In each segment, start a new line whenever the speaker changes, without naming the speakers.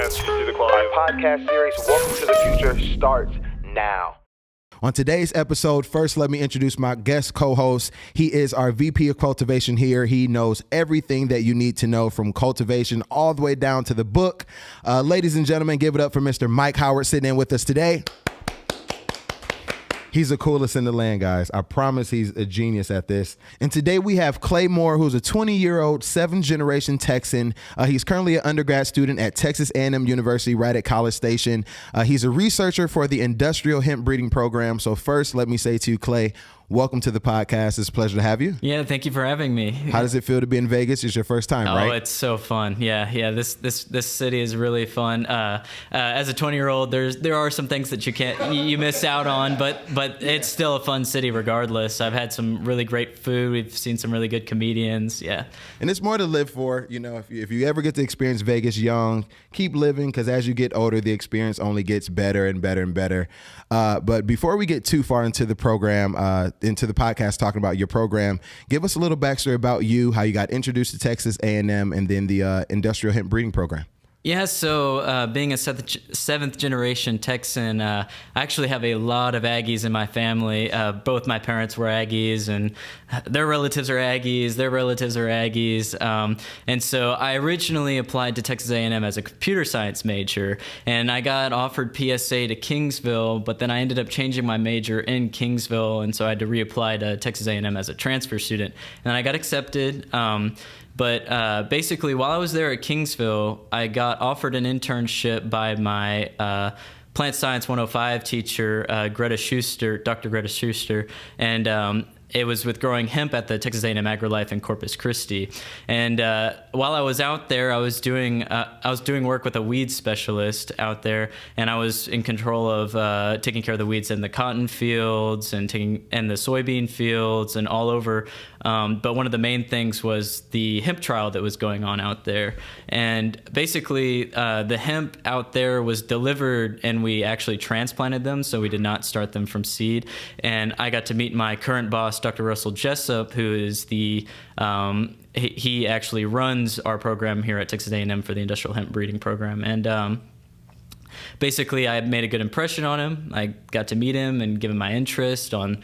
Advance to the Climb.
Our podcast series, Welcome to the Future, starts now.
On today's episode, first let me introduce my guest co-host. He is our VP of Cultivation here. He knows everything that you need to know from cultivation all the way down to the book. Ladies and gentlemen, give it up for Mr. Mike Howard sitting in with us today. He's the coolest in the land, guys. I promise he's a genius at this. And today we have Clay Moore, who's a 20-year-old, seventh-generation Texan. He's currently an undergrad student at Texas A&M University right at College Station. He's a researcher for the Industrial Hemp Breeding Program. So first, let me say to you, Clay, welcome to the podcast. It's a pleasure to have you.
Yeah, thank you for having me.
How does it feel to be in Vegas? It's your first time, right?
Oh, it's so fun. Yeah. This city is really fun. As a 20-year-old, there are some things that you miss out on, but it's still a fun city regardless. I've had some really great food. We've seen some really good comedians. Yeah.
And it's more to live for. You know, if you ever get to experience Vegas young, keep living, because as you get older, the experience only gets better and better and better. But before we get too far into the program, into the podcast talking about your program, give us a little backstory about you, how you got introduced to Texas A&M, and then the Industrial Hemp Breeding Program.
Yeah, so being a seventh generation Texan, I actually have a lot of Aggies in my family. Both my parents were Aggies, and their relatives are Aggies, their relatives are Aggies. And so I originally applied to Texas A&M as a computer science major, and I got offered PSA to Kingsville, but then I ended up changing my major in Kingsville, and so I had to reapply to Texas A&M as a transfer student. And I got accepted. But basically, while I was there at Kingsville, I got offered an internship by my Plant Science 105 teacher, Dr. Greta Schuster, and it was with growing hemp at the Texas A&M AgriLife in Corpus Christi. And while I was out there, I was doing work with a weed specialist out there, and I was in control of taking care of the weeds in the cotton fields and the soybean fields and all over. But one of the main things was the hemp trial that was going on out there. And basically, the hemp out there was delivered, and we actually transplanted them, so we did not start them from seed. And I got to meet my current boss, Dr. Russell Jessup, who is he actually runs our program here at Texas A&M for the Industrial Hemp Breeding Program. And basically, I made a good impression on him. I got to meet him and give him my interest on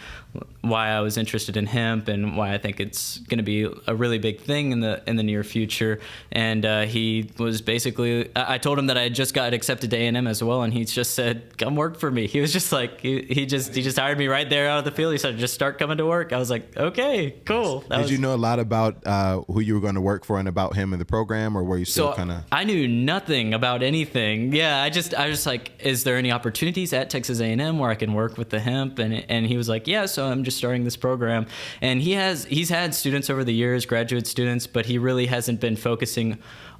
why I was interested in hemp and why I think it's going to be a really big thing in the near future. And he was basically, I told him that I just got accepted to A&M as well, and he just said, "Come work for me." He was just like, he just hired me right there out of the field. He said, "Just start coming to work." I was like, "Okay, cool."
Did you know a lot about who you were going to work for and about him in the program, or were you still kind of?
I knew nothing about anything. Yeah, I was like, "Is there any opportunities at Texas A&M where I can work with the hemp?" And he was like, "Yeah, so I'm just starting this program." And he's had students over the years, graduate students, but he really hasn't been focusing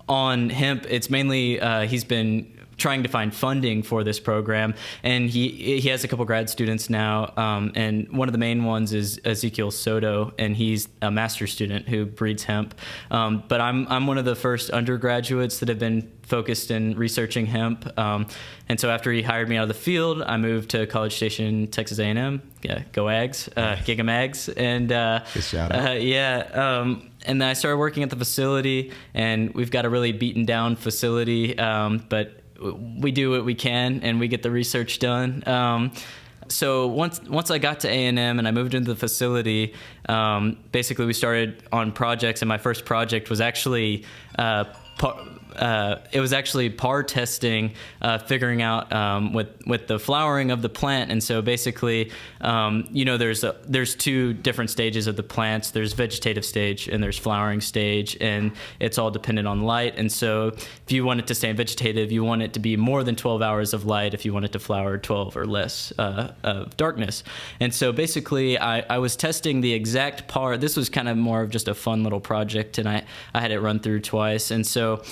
on hemp. It's mainly he's been trying to find funding for this program, and he has a couple grad students now, and one of the main ones is Ezekiel Soto, and he's a master's student who breeds hemp. But I'm one of the first undergraduates that have been focused in researching hemp, and so after he hired me out of the field, I moved to College Station, Texas A&M. Yeah, go Ags, Giga Mags, and
good shout out.
And then I started working at the facility, and we've got a really beaten down facility, but we do what we can, and we get the research done. So once I got to A&M and I moved into the facility, basically we started on projects, and my first project was actually par testing, figuring out with the flowering of the plant. And so basically, there's two different stages of the plants. There's vegetative stage and there's flowering stage, and it's all dependent on light. And so if you want it to stay vegetative, you want it to be more than 12 hours of light. If you want it to flower, 12 or less of darkness. And so basically, I was testing the exact par. This was kind of more of just a fun little project, and I had it run through twice. And so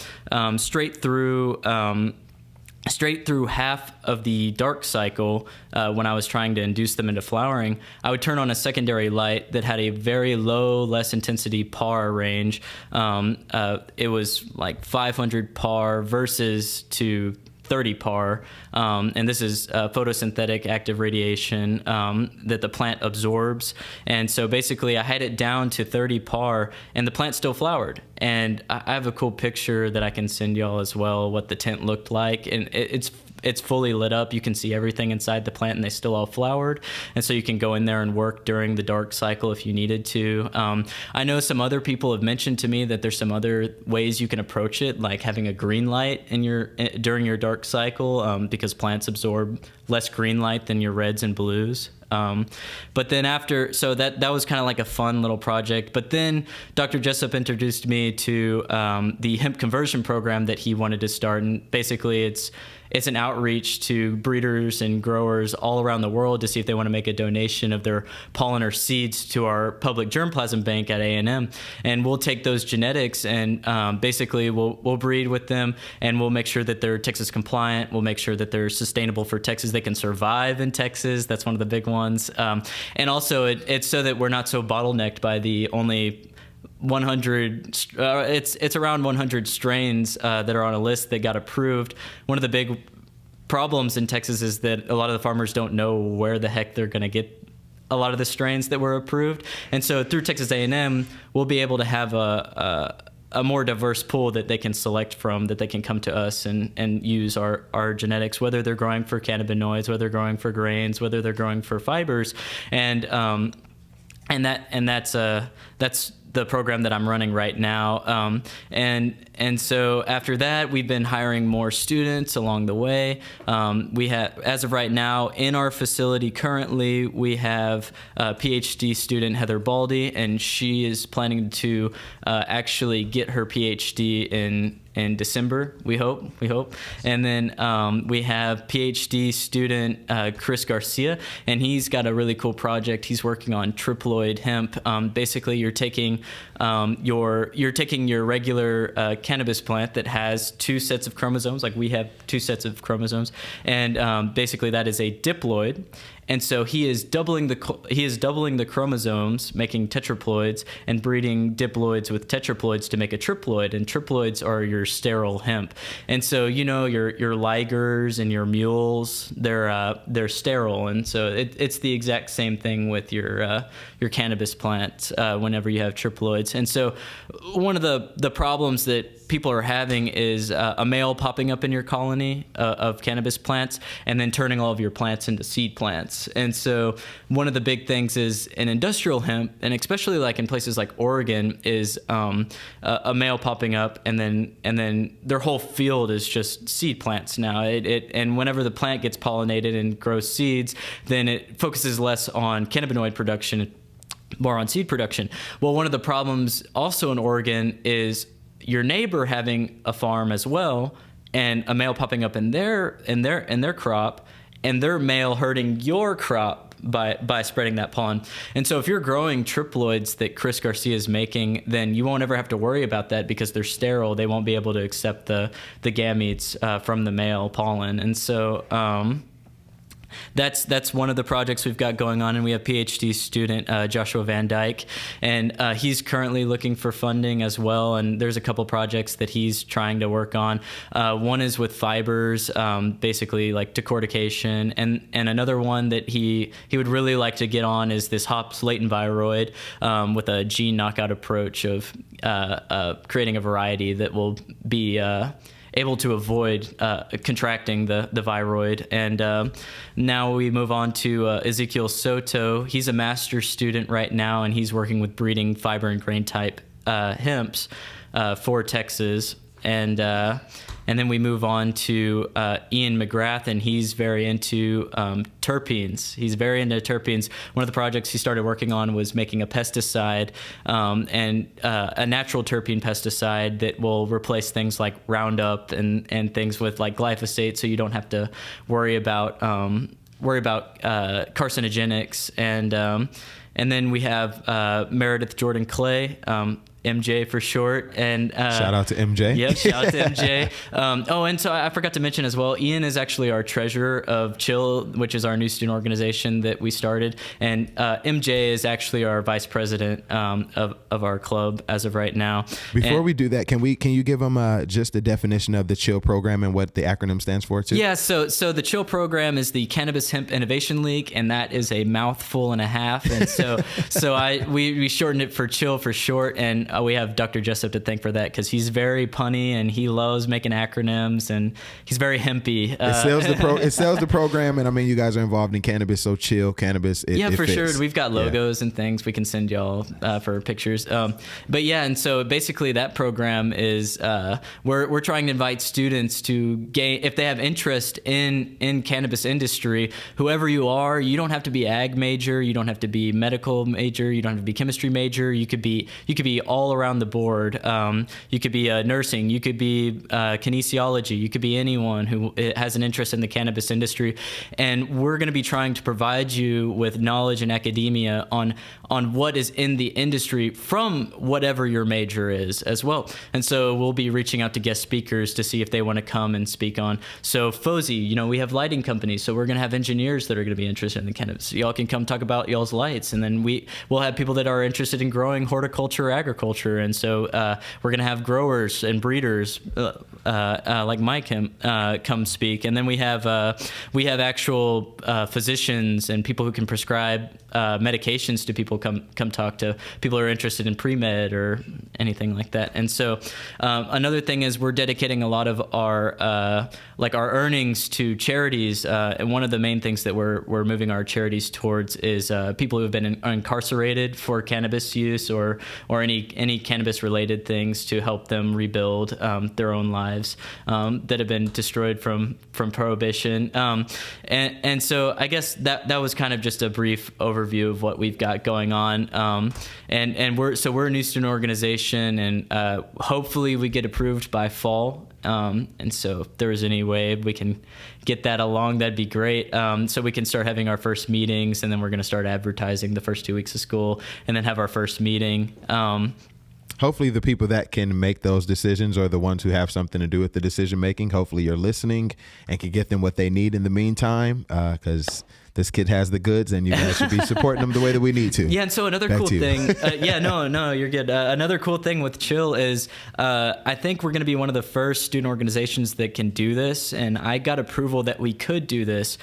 straight through half of the dark cycle, when I was trying to induce them into flowering, I would turn on a secondary light that had a very low, less intensity par range. It was like 500 par versus to 30 par, and this is photosynthetic active radiation that the plant absorbs. And so basically I had it down to 30 par, and the plant still flowered. And I have a cool picture that I can send y'all as well, what the tent looked like. And it's fully lit up. You can see everything inside the plant, and they still all flowered. And so you can go in there and work during the dark cycle if you needed to. I know some other people have mentioned to me that there's some other ways you can approach it, like having a green light during your dark cycle, because plants absorb less green light than your reds and blues. But then so that was kind of like a fun little project. But then Dr. Jessup introduced me to the hemp conversion program that he wanted to start. And basically it's an outreach to breeders and growers all around the world to see if they want to make a donation of their pollen or seeds to our public germplasm bank at A&M. And we'll take those genetics and basically we'll breed with them, and we'll make sure that they're Texas compliant. We'll make sure that they're sustainable for Texas. They can survive in Texas. That's one of the big ones. And also it's so that we're not so bottlenecked by the only 100, it's around 100 strains that are on a list that got approved. One of the big problems in Texas is that a lot of the farmers don't know where the heck they're going to get a lot of the strains that were approved. And so through Texas A&M, we'll be able to have a more diverse pool that they can select from, that they can come to us and use our genetics, whether they're growing for cannabinoids, whether they're growing for grains, whether they're growing for fibers. And that's the program that I'm running right now. And so after that, we've been hiring more students along the way. We have, as of right now, in our facility currently, we have a PhD student, Heather Baldy, and she is planning to actually get her PhD in December, we hope. And then we have PhD student Chris Garcia, and he's got a really cool project. He's working on triploid hemp. Basically, you're taking your regular cannabis plant that has two sets of chromosomes, like we have two sets of chromosomes, and basically that is a diploid. And so he is doubling the chromosomes, making tetraploids, and breeding diploids with tetraploids to make a triploid. And triploids are your sterile hemp. And so your ligers and your mules, they're sterile. And so it's the exact same thing with your cannabis plant whenever you have triploids. And so one of the problems that people are having is a male popping up in your colony of cannabis plants and then turning all of your plants into seed plants. And so one of the big things is in industrial hemp, and especially like in places like Oregon, is a male popping up and then their whole field is just seed plants now. And whenever the plant gets pollinated and grows seeds, then it focuses less on cannabinoid production, more on seed production. Well, one of the problems also in Oregon is your neighbor having a farm as well, and a male popping up in their crop, and their male hurting your crop by spreading that pollen. And so if you're growing triploids that Chris Garcia is making, then you won't ever have to worry about that because they're sterile. They won't be able to accept the gametes from the male pollen. And so that's one of the projects we've got going on, and we have PhD student Joshua Van Dyke, and he's currently looking for funding as well, and there's a couple projects that he's trying to work on. One is with fibers, basically like decortication, and another one that he would really like to get on is this hops latent viroid with a gene knockout approach of creating a variety that will be able to avoid contracting the viroid. And now we move on to Ezekiel Soto. He's a master's student right now, and he's working with breeding fiber and grain type hemps for Texas. And then we move on to Ian McGrath, and he's very into terpenes. He's very into terpenes. One of the projects he started working on was making a pesticide, and a natural terpene pesticide that will replace things like Roundup and things with like glyphosate, so you don't have to worry about carcinogenics. And then we have Meredith Jordan Clay. MJ for short. And
shout out to MJ.
Yep, shout out to MJ. And so I forgot to mention as well, Ian is actually our treasurer of CHIL, which is our new student organization that we started. And MJ is actually our vice president of our club as of right now.
Before we do that, can you give them just a definition of the CHIL program and what the acronym stands for too?
Yeah, so the CHIL program is the Cannabis Hemp Innovation League, and that is a mouthful and a half. And so we shortened it for CHIL for short, and we have Dr. Jessup to thank for that because he's very punny and he loves making acronyms and he's very hempy.
It sells the program, and I mean you guys are involved in cannabis, so CHIL cannabis. It
for
fits.
sure. We've got logos and things we can send y'all for pictures. But yeah, and so basically that program is we're trying to invite students to gain if they have interest in cannabis industry. Whoever you are, you don't have to be ag major, you don't have to be medical major, you don't have to be chemistry major. You could be all around the board. You could be nursing, you could be kinesiology, you could be anyone who has an interest in the cannabis industry. And we're going to be trying to provide you with knowledge and academia on what is in the industry from whatever your major is as well. And so we'll be reaching out to guest speakers to see if they want to come and speak on. So FOHSE, we have lighting companies, so we're going to have engineers that are going to be interested in the cannabis. Y'all can come talk about y'all's lights, and then we'll have people that are interested in growing horticulture or agriculture. And so we're going to have growers and breeders like Mike come speak. And then we have actual physicians and people who can prescribe medications to people come talk to people who are interested in pre-med or anything like that. And so another thing is we're dedicating a lot of our earnings to charities. And one of the main things that we're moving our charities towards is people who have been incarcerated for cannabis use or any cannabis related things to help them rebuild their own lives that have been destroyed from prohibition. And so I guess that was kind of just a brief overview of what we've got going on. And we're a new student organization, and hopefully we get approved by fall. And so if there is any way we can get that along, that'd be great. So we can start having our first meetings, and then we're going to start advertising the first 2 weeks of school and then have our first meeting.
Hopefully the people that can make those decisions are the ones who have something to do with the decision making. Hopefully you're listening and can get them what they need in the meantime, because this kid has the goods, and you guys should be supporting them the way that we need to.
Yeah, and so another cool thing, no, you're good. Another cool thing with CHIL is I think we're going to be one of the first student organizations that can do this, and I got approval that we could do this.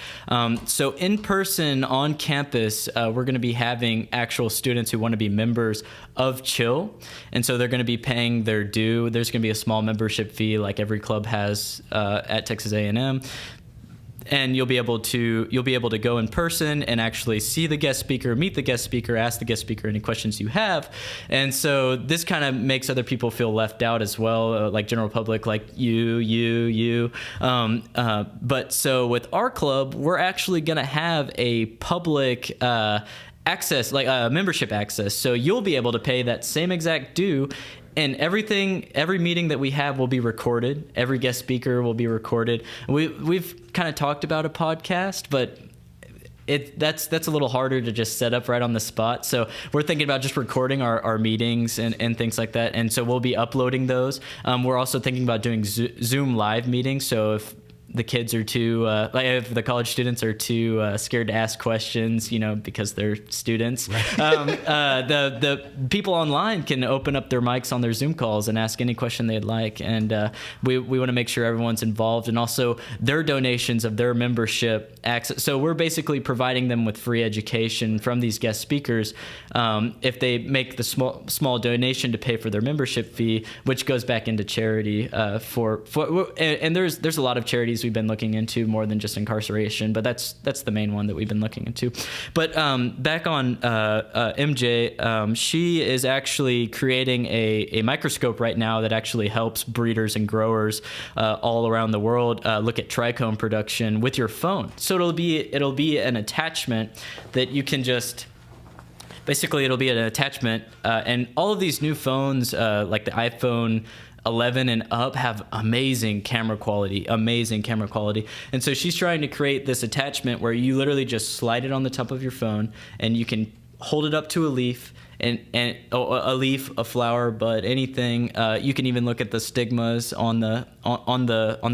So in person on campus, we're going to be having actual students who want to be members of CHIL, and so they're going to be paying their due. There's going to be a small membership fee like every club has at Texas A&M. And you'll be able to go in person and actually see the guest speaker, meet the guest speaker, ask the guest speaker any questions you have. And so this kind of makes other people feel left out as well, like general public, like you. But so with our club, we're actually going to have a public access, like membership access. So you'll be able to pay that same exact due. And every meeting that we have will be recorded. Every guest speaker will be recorded. We've kind of talked about a podcast, but that's a little harder to just set up right on the spot. So we're thinking about just recording our meetings and things like that. And so we'll be uploading those. We're also thinking about doing Zoom live meetings. So if the kids are too, if the college students are too scared to ask questions, because they're students, the people online can open up their mics on their Zoom calls and ask any question they'd like. And we want to make sure everyone's involved, and also their donations of their membership access. So we're basically providing them with free education from these guest speakers if they make the small donation to pay for their membership fee, which goes back into charity and there's a lot of charities we've been looking into more than just incarceration, but that's the main one that we've been looking into. But back on MJ, she is actually creating a microscope right now that actually helps breeders and growers all around the world look at trichome production with your phone. So it'll be an attachment that you can just. Basically, it'll be an attachment, and all of these new phones, like the iPhone 11 and up, have amazing camera quality. And so she's trying to create this attachment where you literally just slide it on the top of your phone, and you can hold it up to a leaf, a leaf, a flower, bud, anything. You can even look at the stigmas on the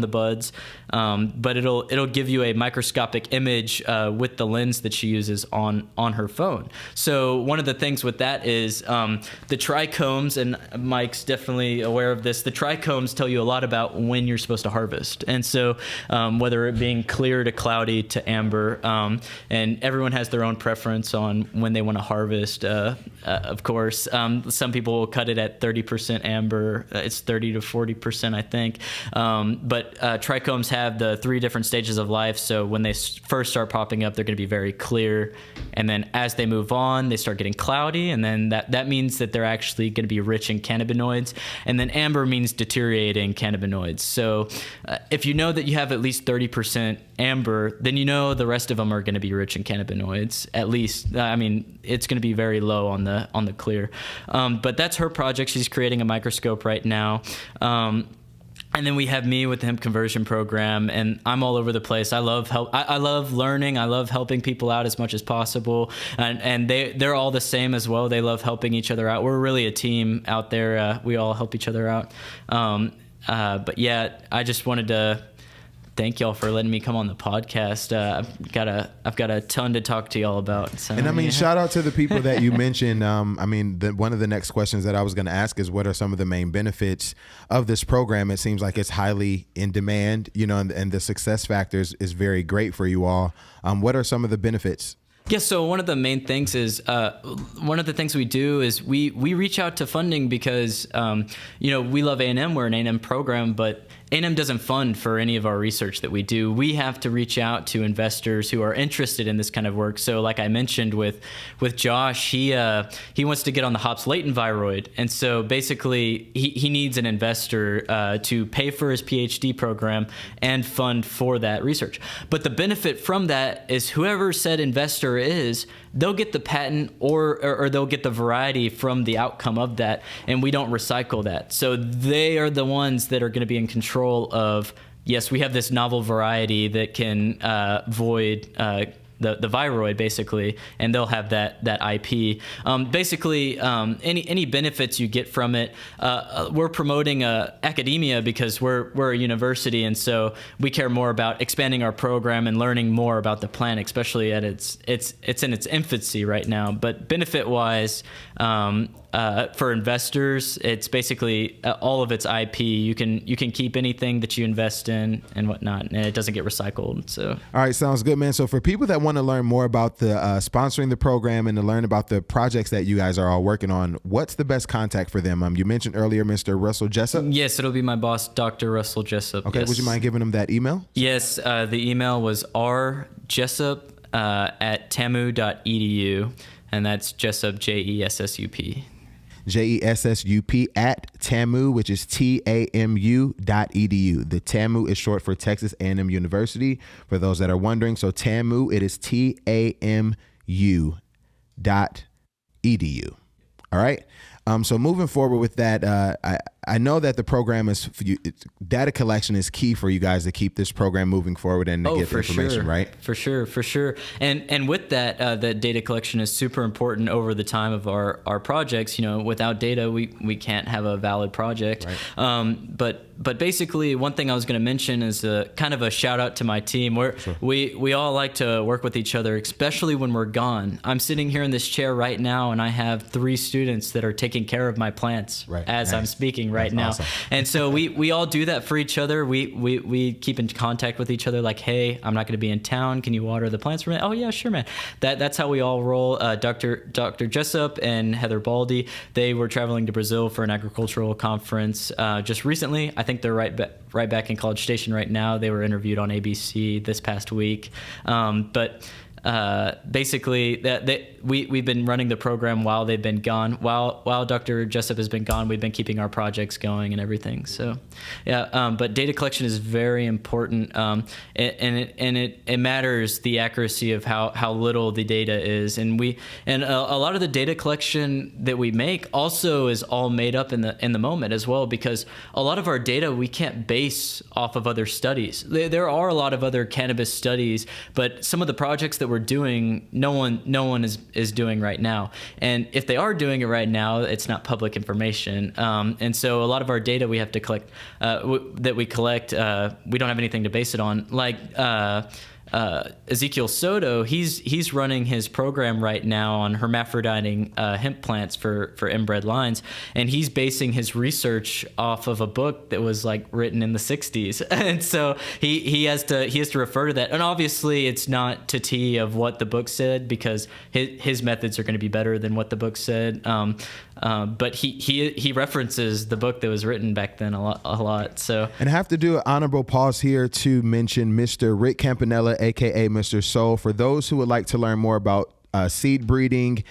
buds, but it'll give you a microscopic image with the lens that she uses on her phone. So one of the things with that is the trichomes, and Mike's definitely aware of this. The trichomes tell you a lot about when you're supposed to harvest, and so whether it being clear to cloudy to amber, and everyone has their own preference on when they want to harvest. Of course, some people will cut it at 30% amber. It's 30 to 40%, I think. But trichomes have the 3 different stages of life. So when they first start popping up, they're going to be very clear. And then as they move on, they start getting cloudy. And then that means that they're actually going to be rich in cannabinoids. And then amber means deteriorating cannabinoids. So if you know that you have at least 30% amber, then you know the rest of them are going to be rich in cannabinoids. At least, I mean, it's going to be very low on the clear. But that's her project. She's creating a microscope right now. And then we have me with the hemp conversion program, and I'm all over the place. I love I love learning. I love helping people out as much as possible, and they're all the same as well. They love helping each other out. We're really a team out there. We all help each other out. But yeah, I just wanted to thank y'all for letting me come on the podcast. I've got a ton to talk to y'all about. So,
and I mean, shout out to the people that you mentioned. I mean, one of the next questions that I was going to ask is, what are some of the main benefits of this program? It seems like it's highly in demand, and the success factors is very great for you all. What are some of the benefits?
Yeah, so one of the main things is one of the things we do is we reach out to funding because we love A&M. We're an A&M program, but A&M doesn't fund for any of our research that we do. We have to reach out to investors who are interested in this kind of work. So like I mentioned with Josh, he wants to get on the hops latent viroid. And so basically he needs an investor to pay for his PhD program and fund for that research. But the benefit from that is whoever said investor is, they'll get the patent or they'll get the variety from the outcome of that, and we don't recycle that. So they are the ones that are going to be in control of, yes, we have this novel variety that can void the viroid, basically, and they'll have that IP. Basically, any benefits you get from it, we're promoting academia because we're a university, and so we care more about expanding our program and learning more about the plant, especially at it's in its infancy right now. But benefit-wise, for investors, it's basically all of its IP. You can keep anything that you invest in and whatnot, and it doesn't get recycled. So,
all right, sounds good, man. So for people that want to learn more about the sponsoring the program and to learn about the projects that you guys are all working on, what's the best contact for them? You mentioned earlier Mr. Russell Jessup.
Yes, it'll be my boss, Dr. Russell Jessup.
Okay,
yes.
Would you mind giving him that email?
Yes, the email was rjessup at tamu.edu, and that's Jessup, JESSUP.
JESSUP at TAMU, which is TAMU.edu. The TAMU is short for Texas A&M University, for those that are wondering. So TAMU, it is TAMU.edu. All right. So moving forward with that, I know that the program is data collection is key for you guys to keep this program moving forward and to get the information,
sure.
right?
For sure. And with that, the data collection is super important over the time of our projects. Without data, we can't have a valid project. Right. But basically, one thing I was going to mention is kind of a shout out to my team. We all like to work with each other, especially when we're gone. I'm sitting here in this chair right now, and I have 3 students that are taking care of my plants as I'm speaking right now. Awesome. And so we all do that for each other. We keep in contact with each other, like, hey, I'm not going to be in town. Can you water the plants for me? Oh yeah, sure, man. That's how we all roll. Dr. Jessup and Heather Baldy, they were traveling to Brazil for an agricultural conference just recently. I think they're right back in College Station right now. They were interviewed on ABC this past week. But basically, we've been running the program while they've been gone. While Dr. Jessup has been gone, we've been keeping our projects going and everything. So, yeah. But data collection is very important, and it matters the accuracy of how little the data is, and a lot of the data collection that we make also is all made up in the moment as well, because a lot of our data we can't base off of other studies. There are a lot of other cannabis studies, but some of the projects that we're we're doing, no one is doing right now. And if they are doing it right now, it's not public information. And so a lot of our data we have to collect, that we collect, we don't have anything to base it on. Like Ezekiel Soto, he's running his program right now on hermaphroditing hemp plants for inbred lines, and he's basing his research off of a book that was like written in the 60s, and so he has to refer to that. And obviously, it's not to T of what the book said, because his methods are going to be better than what the book said. But he references the book that was written back then a lot. So, and
I have to do an honorable pause here to mention Mr. Rick Campanella, aka Mr. Soul, for those who would like to learn more about seed breeding,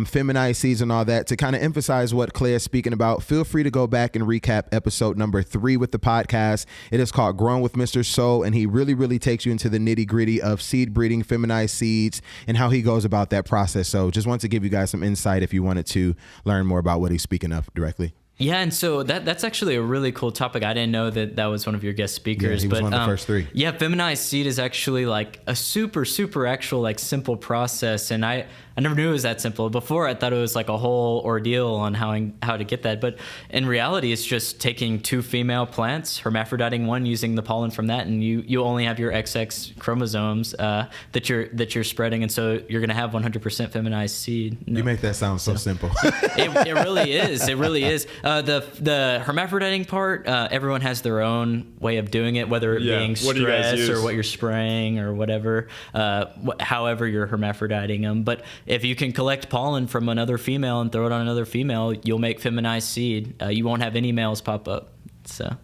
feminized seeds and all that. To kind of emphasize what Clay is speaking about, feel free to go back and recap episode number 3 with the podcast. It is called Growing with Mr. Soul, and he really takes you into the nitty gritty of seed breeding, feminized seeds, and how he goes about that process. So just want to give you guys some insight if you wanted to learn more about what he's speaking of directly.
Yeah, and so that's actually a really cool topic. I didn't know that was one of your guest speakers.
Yeah, he was one of the first 3.
Yeah, feminized seed is actually like a super actual like simple process, and I never knew it was that simple. Before, I thought it was like a whole ordeal on how to get that. But in reality, it's just taking 2 female plants, hermaphroditing one, using the pollen from that, and you only have your XX chromosomes that you're spreading, and so you're gonna have 100% feminized seed.
You make that sound so simple.
It really is. It really is. The hermaphroditing part, everyone has their own way of doing it, whether it being stress or what you're spraying or whatever, however you're hermaphroditing them. But if you can collect pollen from another female and throw it on another female, you'll make feminized seed. You won't have any males pop up. So.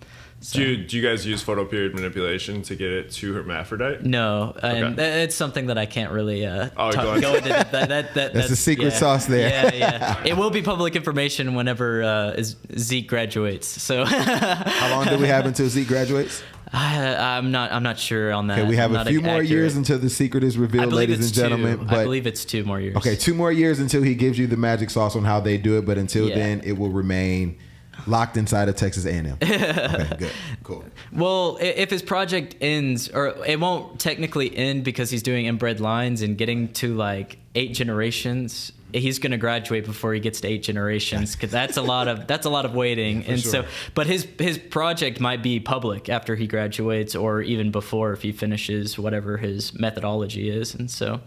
Do you guys use photoperiod manipulation to get it to hermaphrodite?
No, and it's something that I can't really go into. That's
a secret sauce there.
Yeah. It will be public information whenever Zeke graduates. So
how long do we have until Zeke graduates?
I'm not sure on that.
Okay, we have a few more years until the secret is revealed, ladies and gentlemen.
I believe it's 2 more years.
Okay, 2 more years until he gives you the magic sauce on how they do it. But until then, it will remain locked inside of Texas A&M. Okay, good, cool.
Well, if his project ends, or it won't technically end because he's doing inbred lines and getting to like 8 generations. He's going to graduate before he gets to 8 generations, because that's a lot of waiting. And so, but his project might be public after he graduates, or even before, if he finishes whatever his methodology is. And so,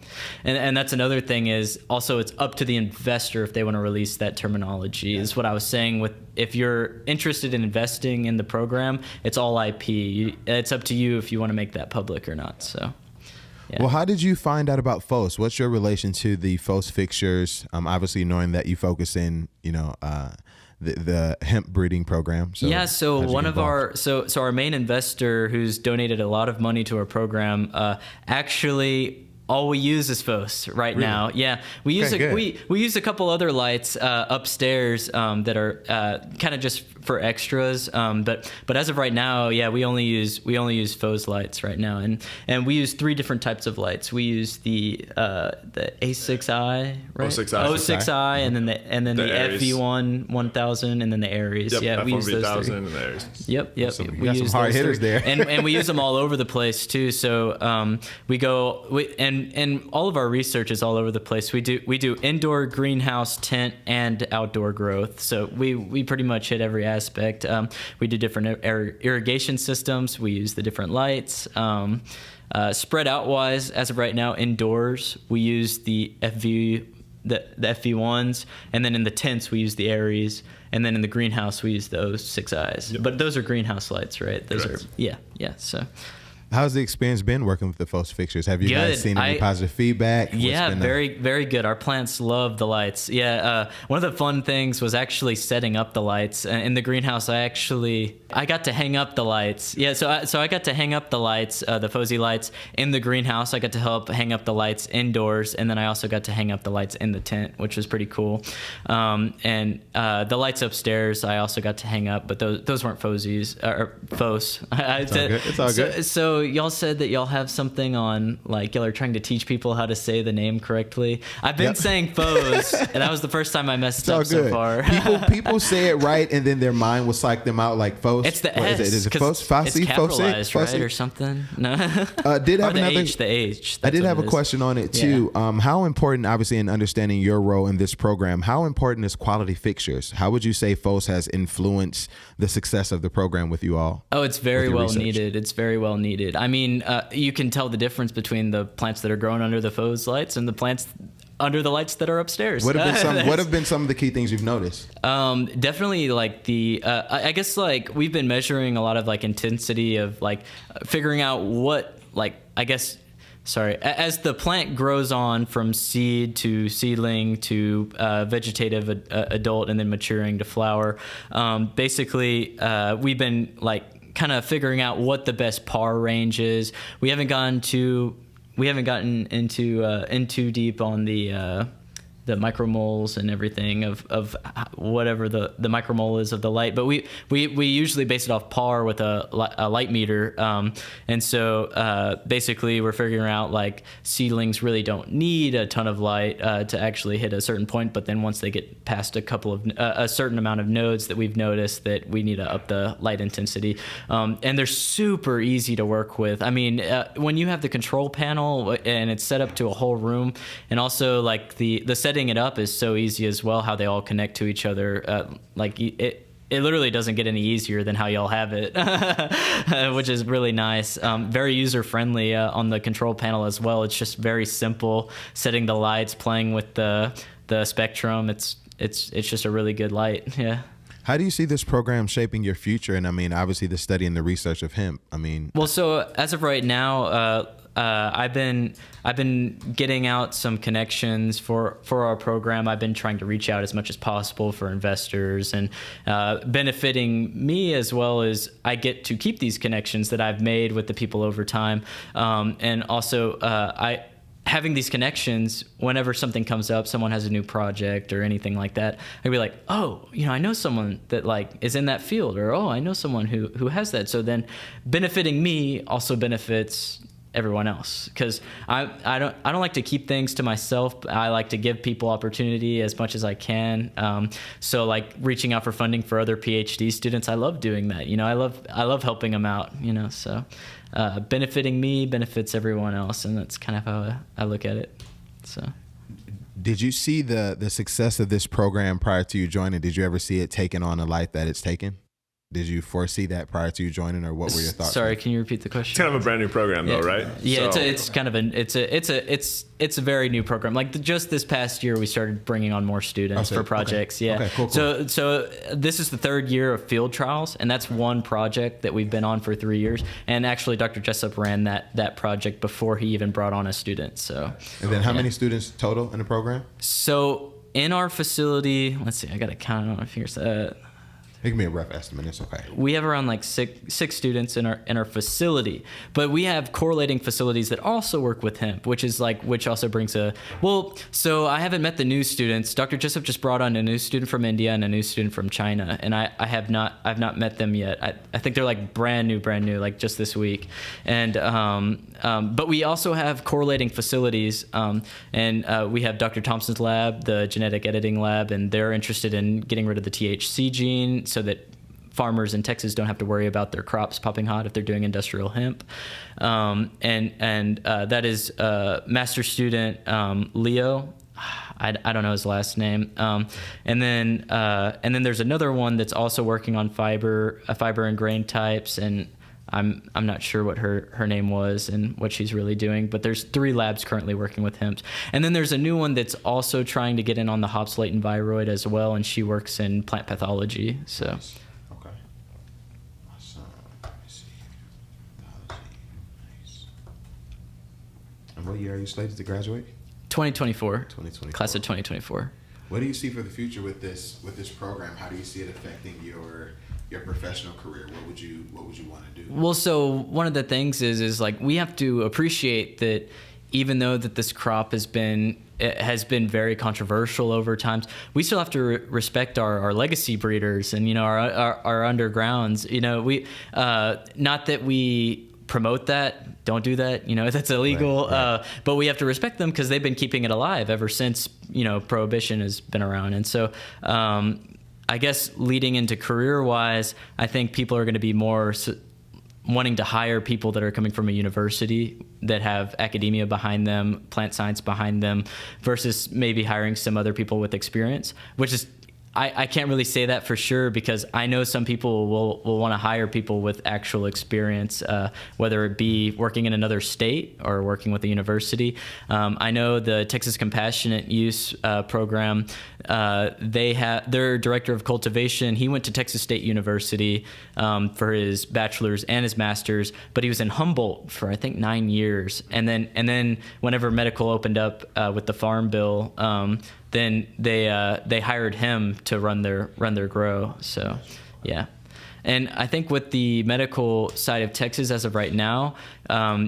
and that's another thing, is also it's up to the investor if they want to release that terminology. Is what I was saying with, if you're interested in investing in the program, it's all IP. It's up to you if you want to make that public or not. So. Yeah.
Well, how did you find out about FOHSE? What's your relation to the FOHSE fixtures? Obviously, knowing that you focus in, the hemp breeding program. So
yeah. So one of our our main investor, who's donated a lot of money to our program, actually. All we use is FOHSE right now. Yeah, we use we use a couple other lights upstairs that are kind of just for extras. But as of right now, we only use FOHSE lights right now, and we use 3 different types of lights. We use the A6i, right? O6i, and then the FV1 1000, and then the Aries.
Yep,
we use those 3.
And the Aries.
Yep.
Awesome. We use some hard hitters there,
and we use them all over the place too. So and all of our research is all over the place. We do indoor, greenhouse, tent, and outdoor growth. So we pretty much hit every aspect. We do different irrigation systems. We use the different lights. Spread out wise, as of right now, indoors we use the FV1s, and then in the tents we use the Aries, and then in the greenhouse we use those 6Is. Yep. But those are greenhouse lights, right? Those
Correct.
are So.
How's the experience been working with the FOHSE fixtures? Have you guys seen any positive feedback?
Very good. Our plants love the lights. Yeah, one of the fun things was actually setting up the lights in the greenhouse. I got to hang up the lights. Yeah, so I got to hang up the lights, the FOHSE lights in the greenhouse. I got to help hang up the lights indoors, and then I also got to hang up the lights in the tent, which was pretty cool. And the lights upstairs, I also got to hang up, but those weren't FOHSEs or FOHSE.
It's all good.
So y'all said that y'all have something on, like, y'all are trying to teach people how to say the name correctly. I've been saying FOHSE, and that was the first time I messed up so far.
People say it right, and then their mind will psych them out like FOHSE.
It's the S.
Is it FOHSE? FOHSE?
It's capitalized, right, or something? No.
Did have
the
another
H. The H.
I did have a question on it too.
Yeah.
How important, obviously, in understanding your role in this program, how important is quality fixtures? How would you say FOHSE has influenced the success of the program with you all?
Oh, it's very well needed. It's very well needed. I mean, you can tell the difference between the plants that are grown under the FOHSE lights and the plants under the lights that are upstairs.
What have been some of the key things you've noticed?
Definitely, like I guess, like, we've been measuring a lot of, like, intensity of, like, figuring out what, like, I guess, as the plant grows on from seed to seedling to vegetative adult and then maturing to flower, basically we've been, like, kind of figuring out what the best par range is. We haven't gotten into in too deep on the micromoles and everything of whatever the micromole is of the light, but we usually base it off par with a light meter, and so basically we're figuring out, like, seedlings really don't need a ton of light to actually hit a certain point, but then once they get past a certain amount of nodes, that we've noticed that we need to up the light intensity, and they're super easy to work with. I mean, when you have the control panel and it's set up to a whole room, and also, like, the setting it up is so easy as well, how they all connect to each other. Like, it literally doesn't get any easier than how y'all have it, which is really nice. Very user friendly on the control panel as well. It's just very simple, setting the lights, playing with the spectrum. It's just a really good light. Yeah.
How do you see this program shaping your future? And I mean, obviously the study and the research of hemp. I mean,
well, so as of right now, I've been getting out some connections for our program. I've been trying to reach out as much as possible for investors, and benefiting me as well as I get to keep these connections that I've made with the people over time, and also having these connections, whenever something comes up, someone has a new project or anything like that, I'd be like, oh, I know someone that, like, is in that field, or, oh, I know someone who has that. So then benefiting me also benefits everyone else, because I don't like to keep things to myself. I like to give people opportunity as much as I can. So, like, reaching out for funding for other PhD students, I love doing that. I love helping them out. So benefiting me benefits everyone else, and that's kind of how I look at it. So,
did you see the success of this program prior to you joining? Did you ever see it taken on a light that it's taken? Did you foresee that prior to you joining, or what were your thoughts?
Sorry, can you repeat the question?
It's kind of a brand new program, though, right?
Yeah, so. It's kind of it's a very new program. Like, just this past year, we started bringing on more students for projects. Okay. Yeah. Okay, cool. So this is the third year of field trials, and that's one project that we've been on for 3 years. And actually, Dr. Jessup ran that project before he even brought on a student. So.
And then how many students total in the program?
So in our facility, let's see, I got to count on my fingers.
Give me a rough estimate. It's okay.
We have around, like, six students in our facility, but we have correlating facilities that also work with hemp, which also brings so I haven't met the new students. Dr. Jessup just brought on a new student from India and a new student from China, and I've not met them yet. I think they're, like, brand new, like, just this week. And but we also have correlating facilities, and we have Dr. Thompson's lab, the genetic editing lab, and they're interested in getting rid of the THC gene, so that farmers in Texas don't have to worry about their crops popping hot if they're doing industrial hemp. And that is master student Leo. I don't know his last name. And then there's another one that's also working on fiber and grain types, and I'm not sure what her name was and what she's really doing, but there's 3 labs currently working with hemp. And then there's a new one that's also trying to get in on the hops latent viroid as well, and she works in plant pathology. So.
Nice. Okay. Awesome. Let me see. Nice. And what year are you slated to graduate?
2024.
2024.
Class of 2024.
What do you see for the future with this program? How do you see it affecting your professional career? What would you want to do?
Well, so one of the things is like, we have to appreciate that even though that this crop has been very controversial over times, we still have to respect our legacy breeders and our undergrounds. We not that we promote that, don't do that. That's illegal.
Right.
But we have to respect them because they've been keeping it alive ever since, prohibition has been around. And so I guess leading into career-wise, I think people are going to be more wanting to hire people that are coming from a university that have academia behind them, plant science behind them, versus maybe hiring some other people with experience, which is, I can't really say that for sure because I know some people will want to hire people with actual experience, whether it be working in another state or working with a university. I know the Texas Compassionate Use program, they have their director of cultivation. He went to Texas State University for his bachelor's and his master's, but he was in Humboldt for I think 9 years. And then whenever medical opened up with the Farm Bill, then they hired him to run their grow. So, yeah. And I think with the medical side of Texas, as of right now,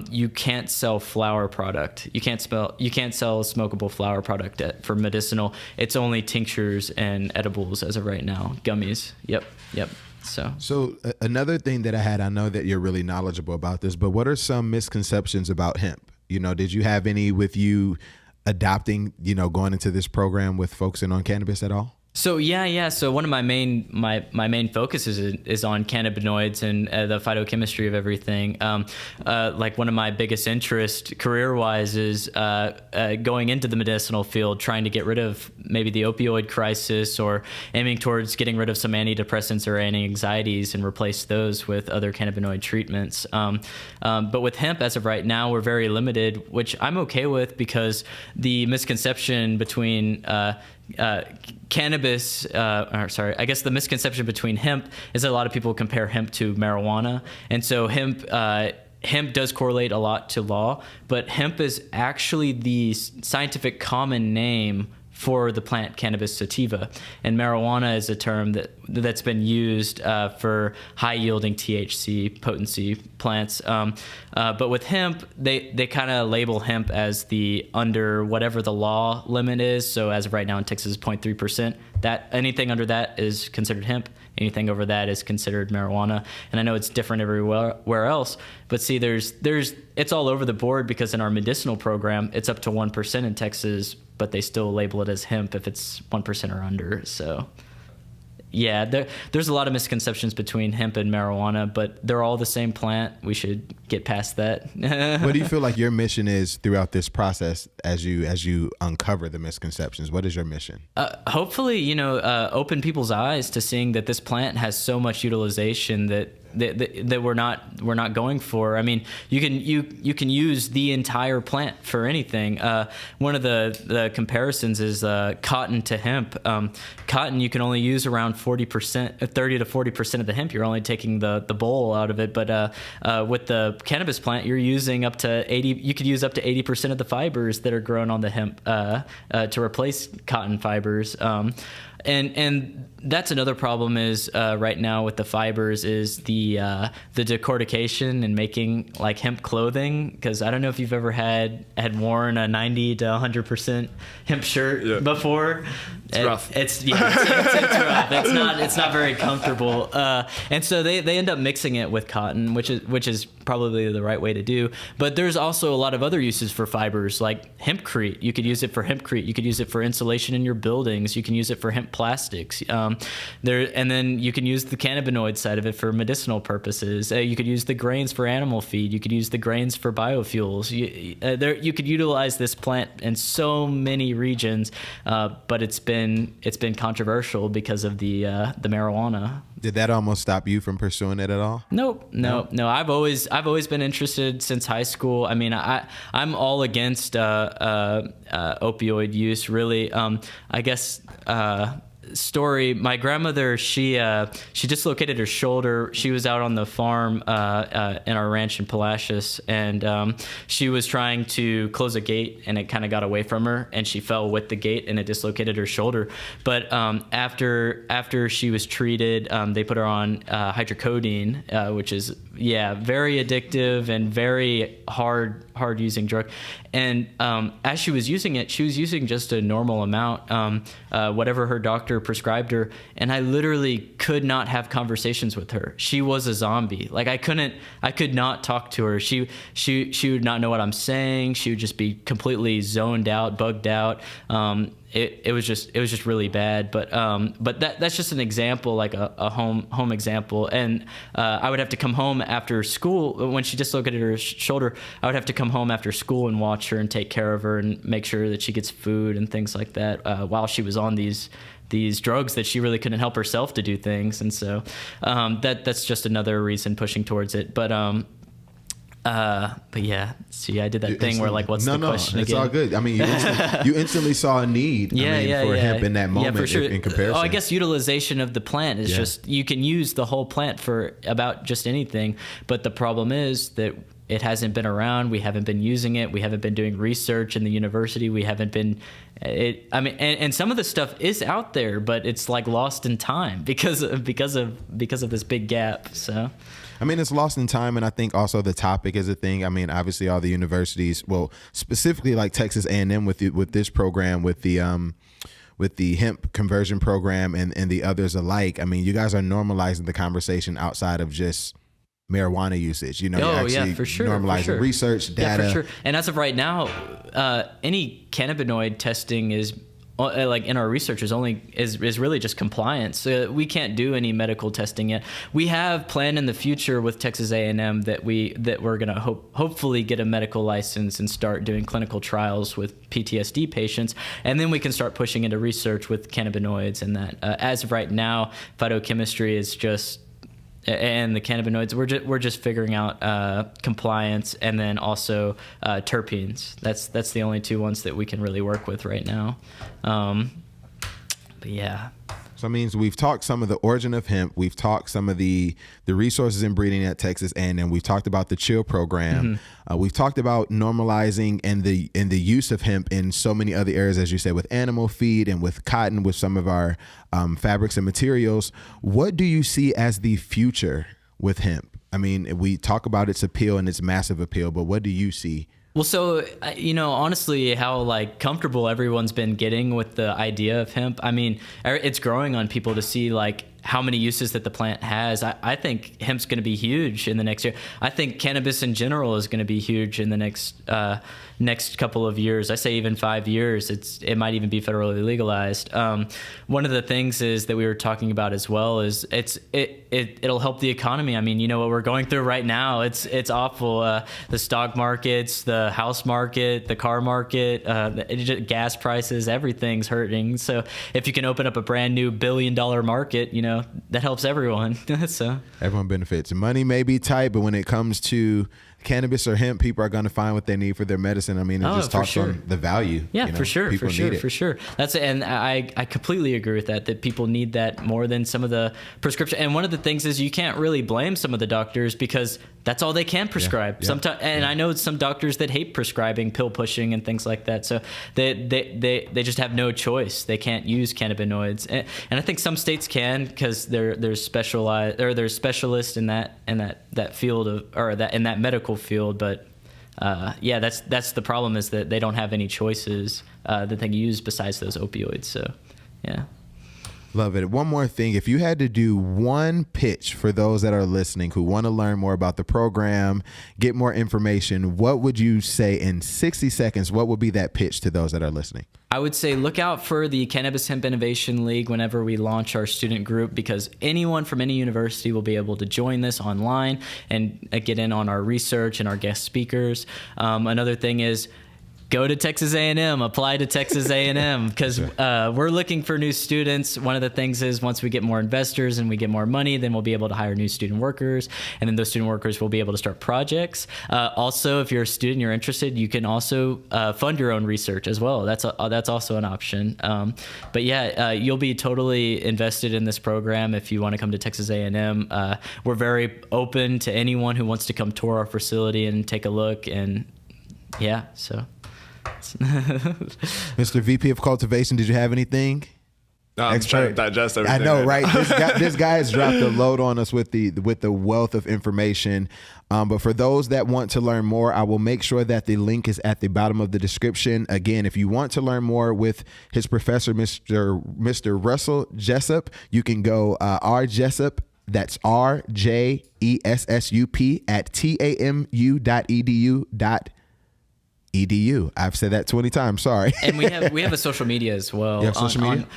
you can't sell flower product. You can't sell smokable flower product for medicinal. It's only tinctures and edibles as of right now. Gummies. Yep. So
another thing that I know that you're really knowledgeable about this, but what are some misconceptions about hemp? Did you have any with you adopting, going into this program with focusing on cannabis at all?
So yeah. So one of my main focuses is on cannabinoids and the phytochemistry of everything. Like one of my biggest interests career-wise is going into the medicinal field, trying to get rid of maybe the opioid crisis or aiming towards getting rid of some antidepressants or anti-anxieties and replace those with other cannabinoid treatments. But with hemp, as of right now, we're very limited, which I'm okay with because the misconception between cannabis, I guess the misconception between hemp is that a lot of people compare hemp to marijuana. And so hemp does correlate a lot to law, but hemp is actually the scientific common name for the plant Cannabis sativa. And marijuana is a term that's been used for high-yielding THC potency plants. But with hemp, they kind of label hemp as the under whatever the law limit is. So as of right now in Texas, 0.3%. That anything under that is considered hemp. Anything over that is considered marijuana. And I know it's different everywhere else. But see, it's all over the board because in our medicinal program, it's up to 1% in Texas, but they still label it as hemp if it's 1% or under. So yeah, there's a lot of misconceptions between hemp and marijuana, but they're all the same plant. We should get past that.
What do you feel like your mission is throughout this process as you uncover the misconceptions? What is your mission?
Hopefully, open people's eyes to seeing that this plant has so much utilization that we're not going for. I mean, you can use the entire plant for anything. One of the comparisons is cotton to hemp. Cotton you can only use around 40%, 30 to 40% of the hemp. You're only taking the bowl out of it. But with the cannabis plant, you're using up to 80. You could use up to 80% of the fibers that are grown on the hemp to replace cotton fibers. And that's another problem is right now with the fibers is the decortication and making like hemp clothing, because I don't know if you've ever had worn a 90 to 100% hemp shirt before.
It's rough.
It's rough. It's not very comfortable. And so they end up mixing it with cotton, which is probably the right way to do. But there's also a lot of other uses for fibers, like hempcrete. You could use it for hempcrete. You could use it for insulation in your buildings. You can use it for hemp plastics. And then you can use the cannabinoid side of it for medicinal purposes. You could use the grains for animal feed. You could use the grains for biofuels. You could utilize this plant in so many regions, but it's been controversial because of the marijuana.
Did that almost stop you from pursuing it at all?
Nope. No. I've always been interested since high school. I mean, I'm all against opioid use, really. I guess story. My grandmother, she dislocated her shoulder. She was out on the farm in our ranch in Palacios, and she was trying to close a gate, and it kind of got away from her, and she fell with the gate, and it dislocated her shoulder. But after she was treated, they put her on hydrocodone, which is very addictive and very hard using drug. And as she was using it, she was using just a normal amount, whatever her doctor prescribed her. And I literally could not have conversations with her. She was a zombie. Like I could not talk to her. She would not know what I'm saying. She would just be completely zoned out, bugged out. It was just really bad. But that's just an example, like a home example. And I would have to come home after school when she dislocated her shoulder. I would have to come home after school and watch her and take care of her and make sure that she gets food and things like that while she was on these drugs that she really couldn't help herself to do things. And so that's just another reason pushing towards it. But yeah, see, I did that thing where like, what's the question
it's
again?
all good. I mean, you instantly saw a need for hemp in that moment
for sure.
in comparison.
Oh, I guess utilization of the plant is just, you can use the whole plant for about just anything. But the problem is that it hasn't been around. We haven't been using it. We haven't been doing research in the university. We haven't been, and some of the stuff is out there, but it's like lost in time because of this big gap. So.
I mean, it's lost in time, and I think also the topic is a thing. I mean, obviously, all the universities, well, specifically like Texas A&M with this program, with the hemp conversion program, and the others alike. I mean, you guys are normalizing the conversation outside of just marijuana usage. You know,
for sure,
normalizing research, data.
Yeah, for sure. And as of right now, any cannabinoid testing is. Like in our research is really just compliance. We can't do any medical testing yet. We have planned in the future with Texas A&M that we're gonna hopefully get a medical license and start doing clinical trials with PTSD patients, and then we can start pushing into research with cannabinoids and that. As of right now, phytochemistry is just. And the cannabinoids, we're just figuring out compliance, and then also terpenes. That's the only two ones that we can really work with right now. But yeah.
So it means we've talked some of the origin of hemp. We've talked some of the resources in breeding at Texas A&M. We've talked about the CHIL program. We've talked about normalizing and the use of hemp in so many other areas, as you said, with animal feed and with cotton, with some of our fabrics and materials. What do you see as the future with hemp? I mean, we talk about its appeal and its massive appeal, but what do you see?
Well, so, honestly, how like comfortable everyone's been getting with the idea of hemp. I mean, it's growing on people to see like how many uses that the plant has. I think hemp's going to be huge in the next year. I think cannabis in general is going to be huge in the next couple of years. I say even 5 years. It might even be federally legalized. One of the things is that we were talking about as well is it'll help the economy. I mean, you know what we're going through right now. It's awful. The stock markets, the house market, the car market, gas prices, everything's hurting. So if you can open up a brand new $1 billion market, that helps everyone. So
everyone benefits. Money may be tight, but when it comes to cannabis or hemp, people are going to find what they need for their medicine. I mean, it just talks on the value.
Yeah, for sure. That's it. And I completely agree with that people need that more than some of the prescription. And one of the things is you can't really blame some of the doctors because that's all they can prescribe. Sometimes, and I know some doctors that hate prescribing, pill pushing and things like that. So they just have no choice. They can't use cannabinoids. And I think some states can because there's specialists in that field in that medical field. But that's the problem, is that they don't have any choices that they can use besides those opioids. So yeah.
Love it. One more thing. If you had to do one pitch for those that are listening who want to learn more about the program, get more information, what would you say in 60 seconds? What would be that pitch to those that are listening?
I would say look out for the Cannabis Hemp Innovation League whenever we launch our student group, because anyone from any university will be able to join this online and get in on our research and our guest speakers. Another thing is, go to Texas A&M, apply to Texas A&M, because we're looking for new students. One of the things is once we get more investors and we get more money, then we'll be able to hire new student workers, and then those student workers will be able to start projects. Also, if you're a student, you're interested, you can also fund your own research as well. That's also an option. But yeah, you'll be totally invested in this program if you want to come to Texas A&M. We're very open to anyone who wants to come tour our facility and take a look, and yeah, so.
Mr. VP of Cultivation, did you have anything?
I'm trying to digest everything.
I know, right? This guy has dropped a load on us with the wealth of information. But for those that want to learn more, I will make sure that the link is at the bottom of the description. Again, if you want to learn more with his professor, Mr. Russell Jessup, you can go R Jessup. That's RJESSUP at tamu.edu.edu. I've said that 20 times. Sorry.
And we have a social media as well.
You have social media?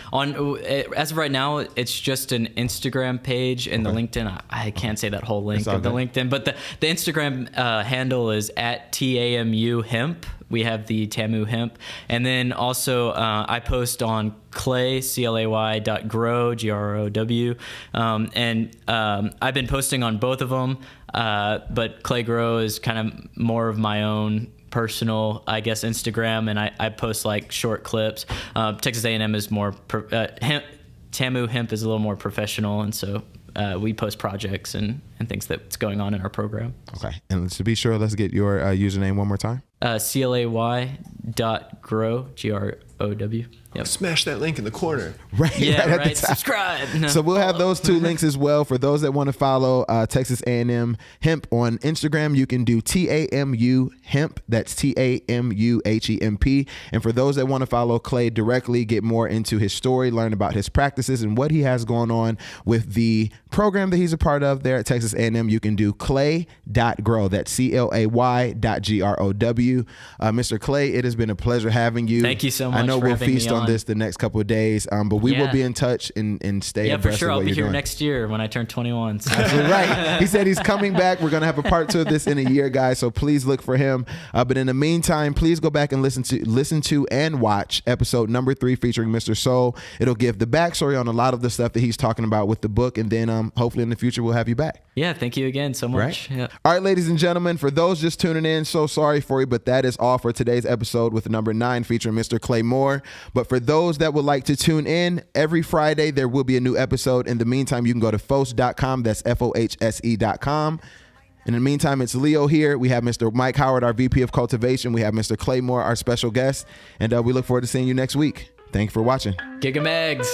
As of right now, it's just an Instagram page and the LinkedIn. I can't say that whole link of the LinkedIn, but the Instagram handle is at TAMU Hemp. We have the TAMU Hemp. And then also I post on Clay, CLAY.grow, GROW. And I've been posting on both of them, but Clay Grow is kind of more of my own personal, I guess, Instagram, and I post like short clips. Texas A&M is more, TAMU Hemp is a little more professional, and so we post projects and things that's going on in our program.
Okay, and to be sure, let's get your username one more time.
CLAY.grow, GROW. Yep.
Smash that link in the corner.
Right.
Yeah,
right.
right. Subscribe. No.
So we'll have those two links as well. For those that want to follow Texas A&M Hemp on Instagram, you can do TAMU Hemp. That's TAMUHEMP. And for those that want to follow Clay directly, get more into his story, learn about his practices and what he has going on with the program that he's a part of there at Texas A&M, you can do clay.grow. That's CLAY.GROW. Mr. Clay, it has been a pleasure having you.
Tk you so much.
I know
for
we'll
having
feast
me
on this the next couple of days, but we will be in touch and stay abreast
for sure.
of what
I'll be
you're
here
doing.
next year when I turn 21. So.
Absolutely right. He said he's coming back. We're going to have a part 2 of this in a year, guys, so please look for him. But in the meantime, please go back and listen to and watch episode number 3 featuring Mr. Soul. It'll give the backstory on a lot of the stuff that he's talking about with the book, and then hopefully in the future we'll have you back.
Yeah, thank you again so much.
Right?
Yeah.
All right, ladies and gentlemen, for those just tuning in, so sorry for you, but that is all for today's episode with number 9 featuring Mr. Clay Moore. But for those that would like to tune in, every Friday there will be a new episode. In the meantime, you can go to FOHSE.com. That's FOHSE.com. In the meantime, it's Leo here. We have Mr. Mike Howard, our VP of Cultivation. We have Mr. Clay Moore, our special guest. And we look forward to seeing you next week. Thank you for watching.
Gigamegs.